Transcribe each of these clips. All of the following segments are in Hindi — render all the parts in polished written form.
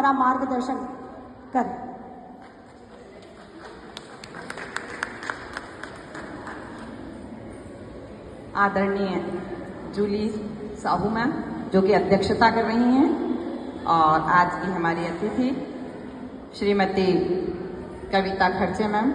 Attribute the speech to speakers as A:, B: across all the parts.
A: हमारा मार्गदर्शन करें।
B: आदरणीय जूली साहू मैम जो कि अध्यक्षता कर रही हैं, और आज की हमारी अतिथि श्रीमती कविता खर्चे मैम,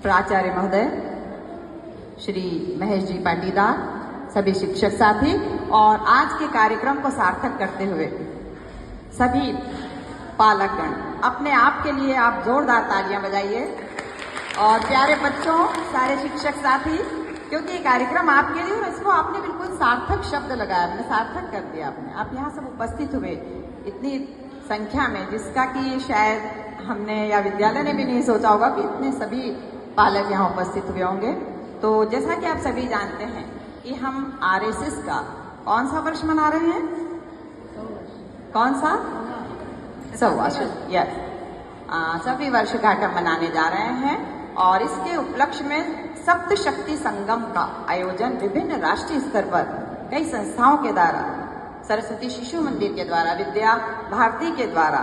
B: प्राचार्य महोदय श्री महेश जी पाटीदार, सभी शिक्षक साथी और आज के कार्यक्रम को सार्थक करते हुए सभी पालकगण, अपने आप के लिए आप जोरदार तालियां बजाइए। और प्यारे बच्चों, सारे शिक्षक साथी, क्योंकि ये कार्यक्रम आपके लिए और इसको आपने बिल्कुल सार्थक शब्द लगाया, आपने सार्थक कर दिया। आप यहाँ सब उपस्थित हुए इतनी संख्या में, जिसका कि शायद हमने या विद्यालय ने भी नहीं सोचा होगा कि इतने सभी पालक यहाँ उपस्थित हुए होंगे। तो जैसा कि आप सभी जानते हैं कि हम आरएसएस का कौन सा वर्ष मना रहे हैं? कौन सा? 100 वर्ष। यस, सभी वर्षगांठ हम मनाने जा रहे हैं और इसके उपलक्ष्य में सप्तशक्ति संगम का आयोजन विभिन्न राष्ट्रीय स्तर पर कई संस्थाओं के द्वारा, सरस्वती शिशु मंदिर के द्वारा, विद्या भारती के द्वारा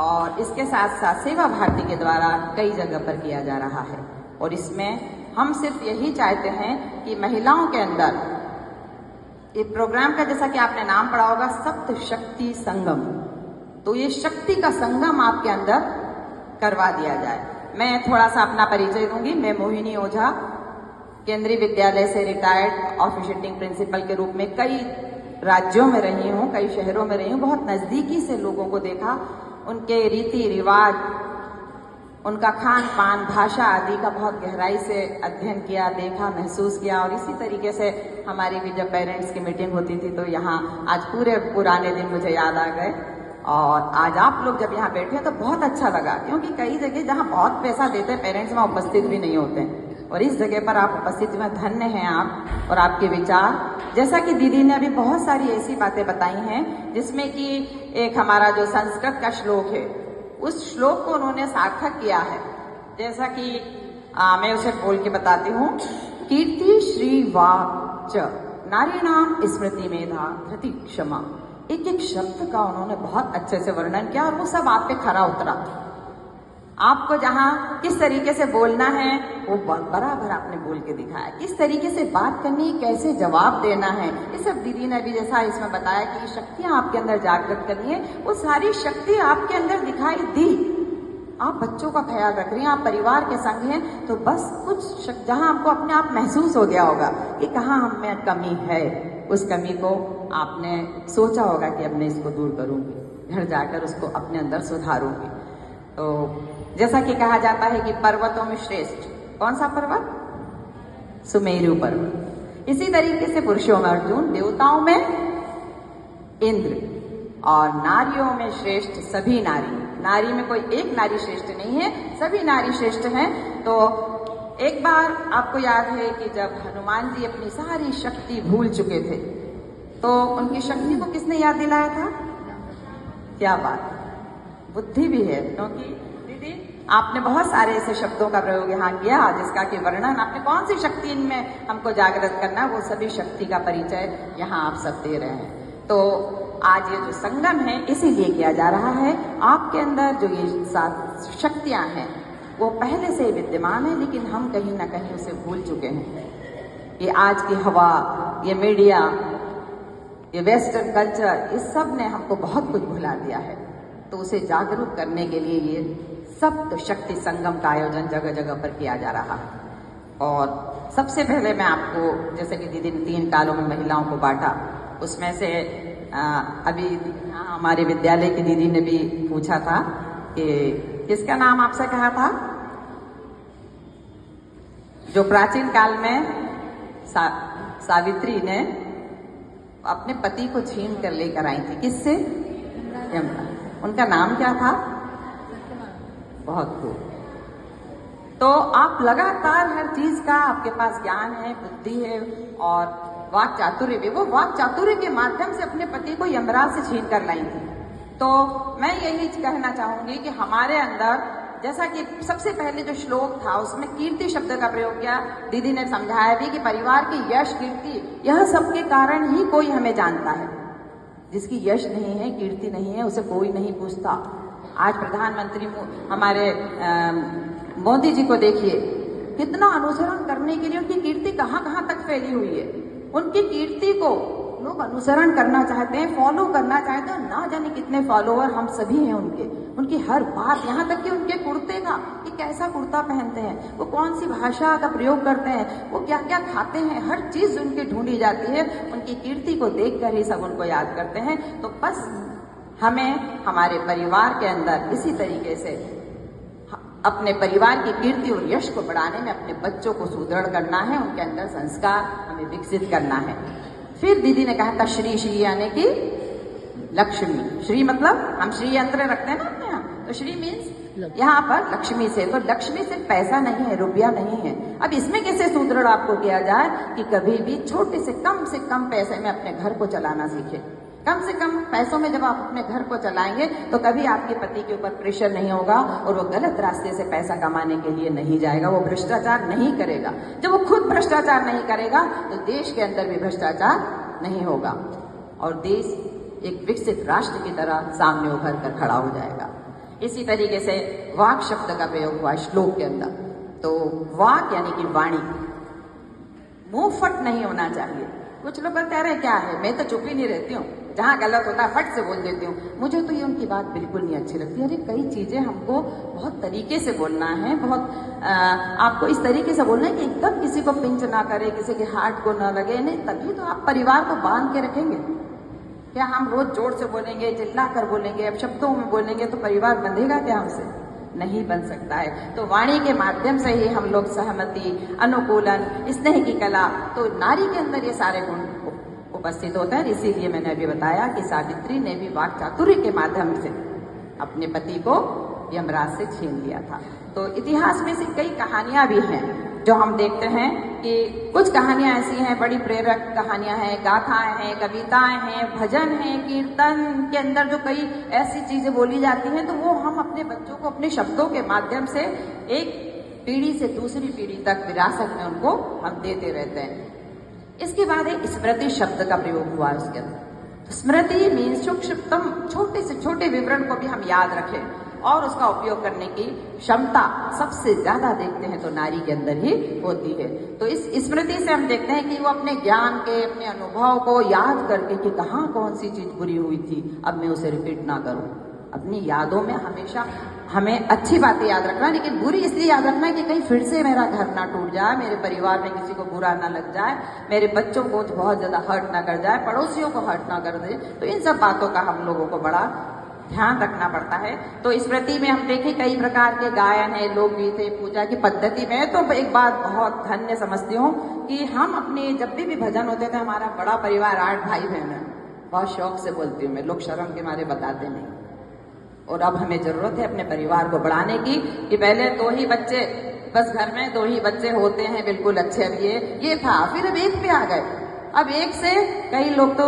B: और इसके साथ साथ सेवा भारती के द्वारा कई जगह पर किया जा रहा है। और इसमें हम सिर्फ यही चाहते हैं कि महिलाओं के अंदर ये प्रोग्राम का, जैसा कि आपने नाम पढ़ा होगा, सप्तशक्ति संगम, तो ये शक्ति का संगम आपके अंदर करवा दिया जाए। मैं थोड़ा सा अपना परिचय दूंगी। मैं मोहिनी ओझा, केंद्रीय विद्यालय से रिटायर्ड ऑफिशिएटिंग प्रिंसिपल के रूप में कई राज्यों में रही हूँ, कई शहरों में रही हूँ, बहुत नजदीकी से लोगों को देखा, उनके रीति रिवाज, उनका खान पान, भाषा आदि का बहुत गहराई से अध्ययन किया, देखा, महसूस किया। और इसी तरीके से हमारी भी जब पेरेंट्स की मीटिंग होती थी तो यहाँ आज पूरे पुराने दिन मुझे याद आ गए। और आज आप लोग जब यहाँ बैठे तो बहुत अच्छा लगा, क्योंकि कई जगह जहाँ बहुत पैसा देते हैं पेरेंट्स, वहाँ उपस्थित भी नहीं होते हैं, और इस जगह पर आप उपस्थित में धन्य हैं आप और आपके विचार। जैसा कि दीदी ने अभी बहुत सारी ऐसी बातें बताई हैं, जिसमें कि एक हमारा जो संस्कृत का श्लोक है, उस श्लोक को उन्होंने सार्थक किया है। जैसा कि मैं उसे बोल के बताती हूँ। कीर्ति श्री वाच नारीणाम स्मृति मेधा धृति क्षमा। एक एक शब्द का उन्होंने बहुत अच्छे से वर्णन किया और वो सब आप पे खरा उतरा। आपको जहाँ किस तरीके से बोलना है वो बराबर आपने बोल के दिखाया, किस तरीके से बात करनी है, कैसे जवाब देना है, ये सब दीदी ने भी जैसा इसमें बताया कि शक्तियां आपके अंदर जागृत करनी है, वो सारी शक्ति आपके अंदर दिखाई दी। आप बच्चों का ख्याल रख रही हैं, आप परिवार के संग हैं, तो बस कुछ जहां आपको अपने आप महसूस हो गया होगा कि कहाँ हम में कमी है, उस कमी को आपने सोचा होगा कि अब मैं इसको दूर करूंगी, घर जाकर उसको अपने अंदर सुधारूंगी। तो जैसा कि कहा जाता है कि पर्वतों में श्रेष्ठ कौन सा पर्वत? सुमेरु पर्वत। इसी तरीके से पुरुषों में अर्जुन, देवताओं में इंद्र और नारियों में श्रेष्ठ सभी नारी। नारी में कोई एक नारी श्रेष्ठ नहीं है, सभी नारी श्रेष्ठ हैं। तो एक बार आपको याद है कि जब हनुमान जी अपनी सारी शक्ति भूल चुके थे तो उनकी शक्ति को किसने याद दिलाया था? क्या बात, बुद्धि भी है, क्योंकि दीदी आपने बहुत सारे ऐसे शब्दों का प्रयोग यहाँ किया जिसका कि वर्णन आपने कौन सी शक्ति इनमें हमको जागृत करना है, वो सभी शक्ति का परिचय यहाँ आप सब दे रहे हैं। तो आज ये जो संगम है इसीलिए किया जा रहा है। आपके अंदर जो ये सात शक्तियाँ हैं वो पहले से ही विद्यमान है, लेकिन हम कहीं ना कहीं उसे भूल चुके हैं। ये आज की हवा, ये मीडिया, ये वेस्टर्न कल्चर, इस सब ने हमको बहुत कुछ भुला दिया है। तो उसे जागरूक करने के लिए ये सप्त शक्ति संगम का आयोजन जगह जगह पर किया जा रहा है। और सबसे पहले मैं आपको, जैसे कि दीदी ने 3 कालों में महिलाओं को बांटा, उसमें से अभी हमारे विद्यालय की दीदी ने भी पूछा था कि किसका नाम आपसे कहा था, जो प्राचीन काल में सावित्री ने अपने पति को छीन कर लेकर आई थी, किससे? यमराज। उनका नाम क्या था? बहुत खूब। तो आप लगातार हर चीज का आपके पास ज्ञान है, बुद्धि है और वाक चातुर्य भी, वो वाक चातुर्य के माध्यम से अपने पति को यमराज से छीन कर लाई थी। तो मैं यही कहना चाहूंगी कि हमारे अंदर, जैसा कि सबसे पहले जो श्लोक था उसमें कीर्ति शब्द का प्रयोग किया, दीदी ने समझाया भी कि परिवार की यश कीर्ति, यह सबके कारण ही कोई हमें जानता है। जिसकी यश नहीं है, कीर्ति नहीं है, उसे कोई नहीं पूछता। आज प्रधानमंत्री हमारे मोदी जी को देखिए, कितना अनुसरण करने के लिए उनकी कीर्ति कहां कहां तक फैली हुई है। उनकी कीर्ति को लोग अनुसरण करना चाहते हैं, फॉलो करना चाहते हैं। ना जाने कितने फॉलोअर हम सभी हैं उनकी हर बात, यहाँ तक कि उनके कुर्ते का, कि कैसा कुर्ता पहनते हैं, वो कौन सी भाषा का प्रयोग करते हैं, वो क्या क्या खाते हैं, हर चीज उनकी ढूंढी जाती है। उनकी कीर्ति को देखकर ही सब उनको याद करते हैं। तो बस हमें हमारे परिवार के अंदर इसी तरीके से अपने परिवार की कीर्ति और यश को बढ़ाने में अपने बच्चों को सुदृढ़ करना है, उनके अंदर संस्कार हमें विकसित करना है। फिर दीदी ने कहा था श्री, श्री यानी कि लक्ष्मी। श्री मतलब हम श्री यंत्र रखते हैं ना अपने यहाँ, तो श्री मीन्स यहाँ पर लक्ष्मी से। तो लक्ष्मी सिर्फ पैसा नहीं है, रुपया नहीं है। अब इसमें कैसे सुदृढ़ आपको किया जाए कि कभी भी छोटे से कम पैसे में अपने घर को चलाना सीखे। कम से कम पैसों में जब आप अपने घर को चलाएंगे तो कभी आपके पति के ऊपर प्रेशर नहीं होगा और वो गलत रास्ते से पैसा कमाने के लिए नहीं जाएगा, वो भ्रष्टाचार नहीं करेगा। जब वो खुद भ्रष्टाचार नहीं करेगा तो देश के अंदर भी भ्रष्टाचार नहीं होगा और देश एक विकसित राष्ट्र की तरह सामने उभर कर खड़ा हो जाएगा। इसी तरीके से वाक शब्द का प्रयोग हुआ श्लोक के अंदर। तो वाक यानी कि वाणी, मुंह फट नहीं होना चाहिए। कुछ लोग कह रहे क्या है, मैं तो चुप ही नहीं रहती हूँ, जहाँ गलत होता है फट से बोल देती हूँ। मुझे तो ये उनकी बात बिल्कुल नहीं अच्छी लगती। अरे कई चीजें हमको बहुत तरीके से बोलना है, बहुत आपको इस तरीके से बोलना है कि एकदम किसी को पिंच ना करे, किसी के हार्ट को ना लगे। नहीं, तभी तो आप परिवार को बांध के रखेंगे। क्या हम रोज जोर से बोलेंगे, चिल्ला कर बोलेंगे, अब शब्दों में बोलेंगे तो परिवार बंधेगा क्या हमसे? नहीं बन सकता है। तो वाणी के माध्यम से ही हम लोग सहमति, अनुकूलन, स्नेह की कला, तो नारी के अंदर ये सारे गुण उपस्थित होते हैं। इसीलिए मैंने अभी बताया कि सावित्री ने भी वाक चातुर्य के माध्यम से अपने पति को यमराज से छीन लिया था। तो इतिहास में से कई कहानियां भी हैं जो हम देखते हैं कि कुछ कहानियां ऐसी हैं, बड़ी प्रेरक कहानियां हैं, गाथाएं हैं, कविताएं हैं, भजन हैं, कीर्तन के अंदर जो कई ऐसी चीजें बोली जाती हैं, तो वो हम अपने बच्चों को अपने शब्दों के माध्यम से एक पीढ़ी से दूसरी पीढ़ी तक विरासत में उनको हम देते रहते हैं। इसके बाद एक स्मृति शब्द का प्रयोग हुआ उसके अंदर। स्मृति मीन्स सूक्ष्मतम छोटे से छोटे विवरण को भी हम याद रखें और उसका उपयोग करने की क्षमता सबसे ज्यादा देखते हैं तो नारी के अंदर ही होती है। तो इस स्मृति से हम देखते हैं कि वो अपने ज्ञान के, अपने अनुभव को याद करके कि कहाँ कौन सी चीज बुरी हुई थी, अब मैं उसे रिपीट ना करूं। अपनी यादों में हमेशा हमें अच्छी बातें याद रखना, लेकिन बुरी इसलिए याद रखना है कि कहीं फिर से मेरा घर ना टूट जाए, मेरे परिवार में किसी को बुरा ना लग जाए, मेरे बच्चों को बहुत ज्यादा हर्ट ना कर जाए, पड़ोसियों को हर्ट ना कर दे। तो इन सब बातों का हम लोगों को बड़ा ध्यान रखना पड़ता है। तो स्मृति में हम देखें कई प्रकार के गायन है, लोकगीत है, पूजा की पद्धति में। तो एक बात बहुत धन्य समझती हूँ कि हम अपने जब भी भजन होते थे, हमारा बड़ा परिवार 8 भाई बहन है, बहुत शौक से बोलती हूँ मैं, लोग शर्म के मारे बताते नहीं। और अब हमें जरूरत है अपने परिवार को बढ़ाने की कि पहले 2 ही बच्चे, बस घर में 2 ही बच्चे होते हैं, बिल्कुल अच्छे। अब ये था, फिर अब 1 पे आ गए। अब 1 से कई लोग तो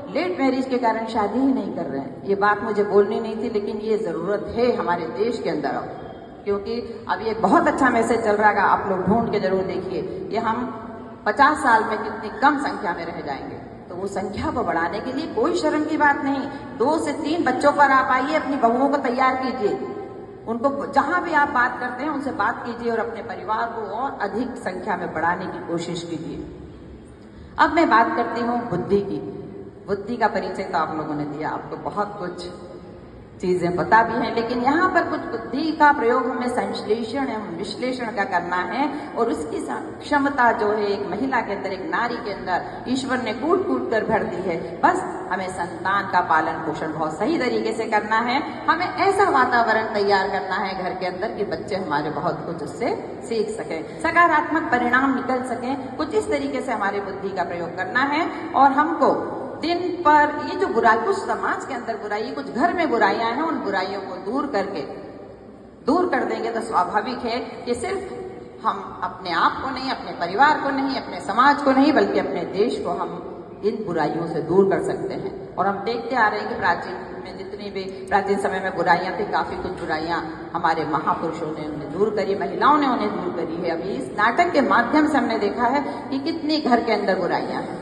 B: लेट मैरिज के कारण शादी ही नहीं कर रहे हैं। ये बात मुझे बोलनी नहीं थी, लेकिन ये जरूरत है हमारे देश के अंदर अब, क्योंकि अब ये बहुत अच्छा मैसेज चल रहा है, आप लोग ढूंढ के जरूर देखिए। ये हम 50 साल में कितनी कम संख्या में रह जाएंगे। तो वो संख्या को बढ़ाने के लिए कोई शर्म की बात नहीं, 2 से 3 बच्चों पर आप आइए, अपनी बहुओं को तैयार कीजिए, उनको जहां भी आप बात करते हैं उनसे बात कीजिए और अपने परिवार को और अधिक संख्या में बढ़ाने की कोशिश कीजिए। अब मैं बात करती हूँ बुद्धि की। बुद्धि का परिचय तो आप लोगों ने दिया, आपको बहुत कुछ चीजें पता भी हैं, लेकिन यहाँ पर कुछ बुद्धि का प्रयोग हमें संश्लेषण एवं विश्लेषण का करना है। और उसकी क्षमता जो है एक महिला के अंदर, एक नारी के अंदर ईश्वर ने कूट कूट कर भर दी है। बस हमें संतान का पालन पोषण बहुत सही तरीके से करना है। हमें ऐसा वातावरण तैयार करना है घर के अंदर कि बच्चे हमारे बहुत कुछ उससे सीख सकें, सकारात्मक परिणाम निकल सकें। कुछ इस तरीके से हमारी बुद्धि का प्रयोग करना है। और हमको दिन पर ये जो बुराई, कुछ समाज के अंदर बुराई, कुछ घर में बुराइयां हैं, उन बुराइयों को दूर कर देंगे तो स्वाभाविक है कि सिर्फ हम अपने आप को नहीं, अपने परिवार को नहीं, अपने समाज को नहीं, बल्कि अपने देश को हम इन बुराइयों से दूर कर सकते हैं। और हम देखते आ रहे हैं कि प्राचीन में जितनी भी प्राचीन समय में बुराइयां थी, काफी कुछ बुराइयां हमारे महापुरुषों ने उन्हें दूर करी, महिलाओं ने उन्हें दूर करी है। अभी इस नाटक के माध्यम से हमने देखा है कि कितनी घर के अंदर बुराइयां हैं।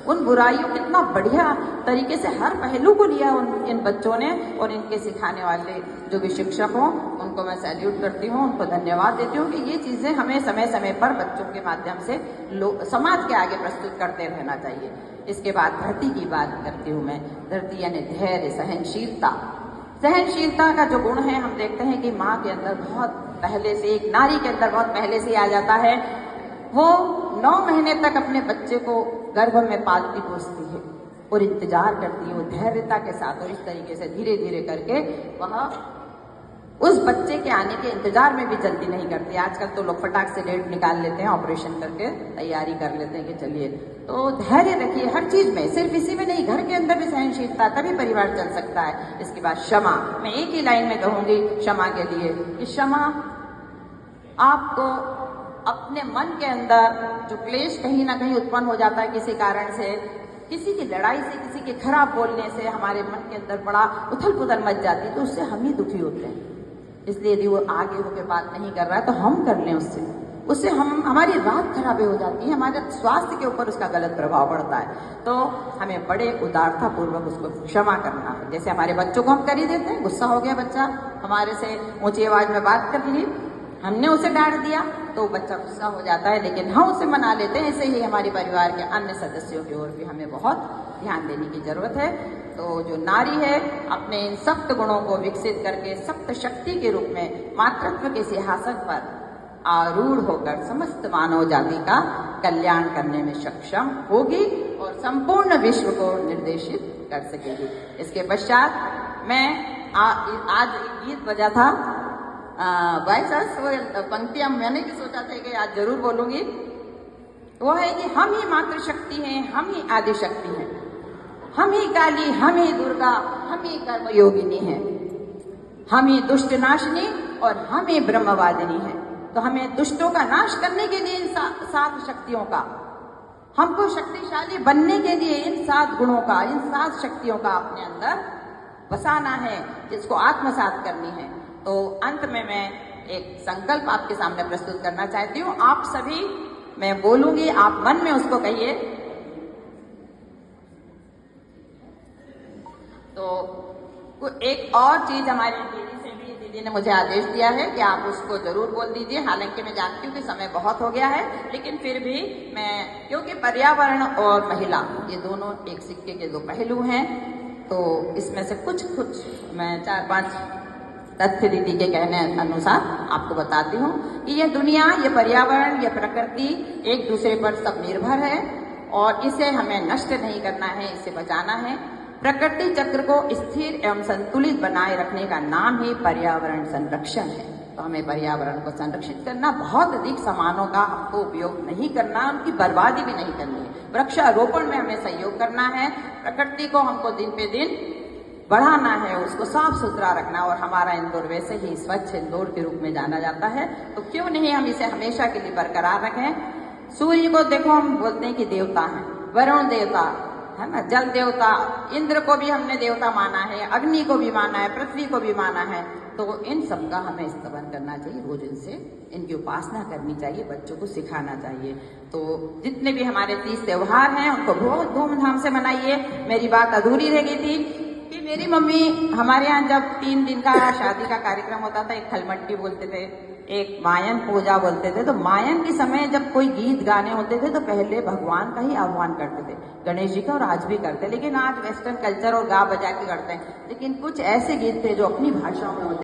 B: उन बुराइयों कितना बढ़िया तरीके से हर पहलू को लिया इन बच्चों ने, और इनके सिखाने वाले जो भी शिक्षक हों उनको मैं सैल्यूट करती हूँ, उनको धन्यवाद देती हूँ कि ये चीज़ें हमें समय समय पर बच्चों के माध्यम से समाज के आगे प्रस्तुत करते रहना चाहिए। इसके बाद धरती की बात करती हूँ मैं। धरती यानी धैर्य, सहनशीलता। सहनशीलता का जो गुण है हम देखते हैं कि माँ के अंदर बहुत पहले से, एक नारी के अंदर बहुत पहले से आ जाता है। वो 9 महीने तक अपने बच्चे को गर्भ में पालती पोसती है और इंतजार करती है वो धैर्यता के साथ, और इस तरीके से धीरे धीरे करके वह उस बच्चे के आने के इंतजार में भी जल्दी नहीं करती। आजकल तो लोग फटाक से डेट निकाल लेते हैं, ऑपरेशन करके तैयारी कर लेते हैं कि चलिए। तो धैर्य रखिए हर चीज में, सिर्फ इसी में नहीं, घर के अंदर भी सहनशीलता, तभी परिवार चल सकता है। इसके बाद क्षमा। मैं एक ही लाइन में कहूंगी क्षमा के लिए कि क्षमा आपको अपने मन के अंदर जो क्लेश कहीं ना कहीं उत्पन्न हो जाता है किसी कारण से, किसी की लड़ाई से, किसी के खराब बोलने से हमारे मन के अंदर बड़ा उथल पुथल मच जाती है, तो उससे हम ही दुखी होते हैं। इसलिए यदि वो आगे होकर बात नहीं कर रहा है तो हम कर लें उससे हमारी रात खराब हो जाती है, हमारे स्वास्थ्य के ऊपर उसका गलत प्रभाव पड़ता है। तो हमें बड़े उदारता पूर्वक उसको क्षमा करना है। जैसे हमारे बच्चों को हम कर ही देते हैं, गुस्सा हो गया बच्चा, हमारे से ऊंची आवाज में बात कर ली, हमने उसे डांट दिया तो बच्चा गुस्सा हो जाता है, लेकिन हम उसे मना लेते हैं। ऐसे ही हमारे परिवार के अन्य सदस्यों की ओर भी हमें बहुत ध्यान देने की जरूरत है। तो जो नारी है अपने इन सप्त गुणों को विकसित करके सप्त शक्ति के रूप में मातृत्व के सिंहासन पर आरूढ़ होकर समस्त मानव जाति का कल्याण करने में सक्षम होगी और संपूर्ण विश्व को निर्देशित कर सकेगी। इसके पश्चात मैं आज एक गीत बजा था, वो पंक्तियां मैंने भी सोचा था कि आज जरूर बोलूंगी। वो है कि हम ही मातृशक्ति हैं, हम ही आदि शक्ति हैं, हम ही काली, हम ही दुर्गा, हम ही कर्मयोगिनी हैं, हम ही दुष्ट नाशिनी और हम ही ब्रह्मवादिनी हैं। तो हमें दुष्टों का नाश करने के लिए इन 7 शक्तियों का, हमको शक्तिशाली बनने के लिए इन 7 गुणों का, इन 7 शक्तियों का अपने अंदर बसाना है, जिसको आत्मसात करनी है। तो अंत में मैं एक संकल्प आपके सामने प्रस्तुत करना चाहती हूँ। आप सभी, मैं बोलूंगी, आप मन में उसको कहिए। तो एक और चीज हमारी दीदी ने मुझे आदेश दिया है कि आप उसको जरूर बोल दीजिए। हालांकि मैं जानती हूँ कि समय बहुत हो गया है, लेकिन फिर भी मैं, क्योंकि पर्यावरण और महिला ये दोनों एक सिक्के के 2 पहलू हैं, तो इसमें से कुछ मैं 4-5 तथ्य दीदी के कहने अनुसार आपको बताती हूँ कि ये दुनिया, ये पर्यावरण, ये प्रकृति एक दूसरे पर सब निर्भर है और इसे हमें नष्ट नहीं करना है, इसे बचाना है। प्रकृति चक्र को स्थिर एवं संतुलित बनाए रखने का नाम ही पर्यावरण संरक्षण है। तो हमें पर्यावरण को संरक्षित करना, बहुत अधिक सामानों का हमको उपयोग नहीं करना, उनकी बर्बादी भी नहीं करनी है। वृक्षारोपण में हमें सहयोग करना है, प्रकृति को हमको दिन पे दिन बढ़ाना है, उसको साफ सुथरा रखना। और हमारा इंदौर वैसे ही स्वच्छ इंदौर के रूप में जाना जाता है, तो क्यों नहीं हम इसे हमेशा के लिए बरकरार रखें। सूर्य को देखो, हम बोलते हैं कि देवता है, वरुण देवता है ना, जल देवता, इंद्र को भी हमने देवता माना है, अग्नि को भी माना है, पृथ्वी को भी माना है। तो इन सब का हमें स्तवन करना चाहिए, रोज इनसे इनकी उपासना करनी चाहिए, बच्चों को सिखाना चाहिए। तो जितने भी हमारे 30 त्योहार हैं उनको बहुत धूमधाम से मनाइए। मेरी बात अधूरी रह गई थी कि मेरी मम्मी, हमारे यहाँ जब 3 दिन का शादी का कार्यक्रम होता था, एक खलमट्टी बोलते थे, एक मायन पूजा बोलते थे। तो मायन के समय जब कोई गीत गाने होते थे तो पहले भगवान का ही आह्वान करते थे, गणेश जी का, और आज भी करते, लेकिन आज वेस्टर्न कल्चर और गा बजा के करते हैं। लेकिन कुछ ऐसे गीत थे जो अपनी भाषाओं में होते